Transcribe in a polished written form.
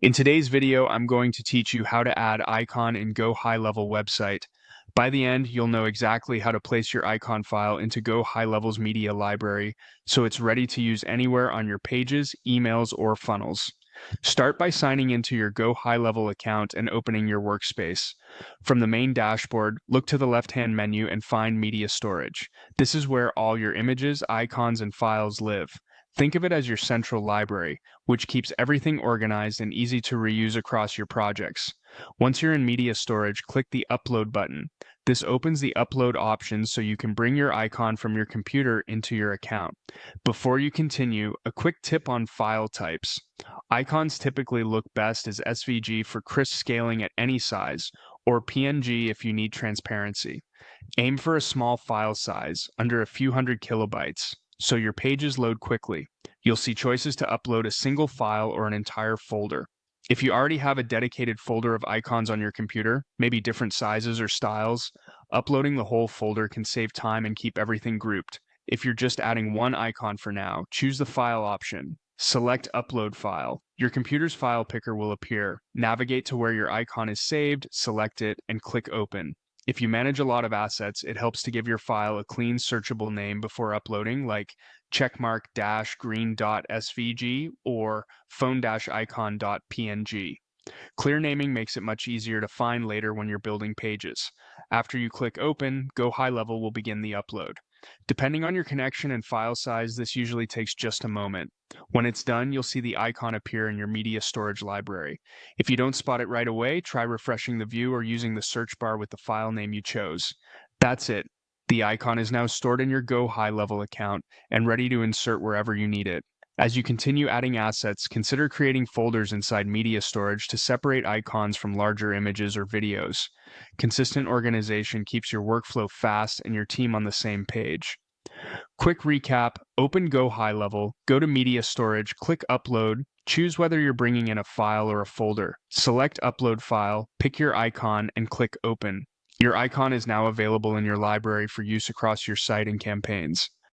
In today's video, I'm going to teach you how to add icon in GoHighLevel website. By the end, you'll know exactly how to place your icon file into GoHighLevel's media library, so it's ready to use anywhere on your pages, emails, or funnels. Start by signing into your GoHighLevel account and opening your workspace. From the main dashboard, look to the left-hand menu and find Media Storage. This is where all your images, icons, and files live. Think of it as your central library, which keeps everything organized and easy to reuse across your projects. Once you're in media storage, click the Upload button. This opens the upload options so you can bring your icon from your computer into your account. Before you continue, a quick tip on file types. Icons typically look best as SVG for crisp scaling at any size, or PNG if you need transparency. Aim for a small file size, under a few hundred kilobytes, so your pages load quickly. You'll see choices to upload a single file or an entire folder. If you already have a dedicated folder of icons on your computer, maybe different sizes or styles, uploading the whole folder can save time and keep everything grouped. If you're just adding one icon for now, choose the File option. Select Upload File. Your computer's file picker will appear. Navigate to where your icon is saved, select it, and click Open. If you manage a lot of assets, it helps to give your file a clean, searchable name before uploading, like checkmark-green.svg or phone-icon.png. Clear naming makes it much easier to find later when you're building pages. After you click Open, GoHighLevel will begin the upload. Depending on your connection and file size, this usually takes just a moment. When it's done, you'll see the icon appear in your media storage library. If you don't spot it right away, try refreshing the view or using the search bar with the file name you chose. That's it. The icon is now stored in your GoHighLevel account and ready to insert wherever you need it. As you continue adding assets, consider creating folders inside media storage to separate icons from larger images or videos. Consistent organization keeps your workflow fast and your team on the same page. Quick recap, open GoHighLevel, go to media storage, click upload, choose whether you're bringing in a file or a folder. Select upload file, pick your icon, and click open. Your icon is now available in your library for use across your site and campaigns.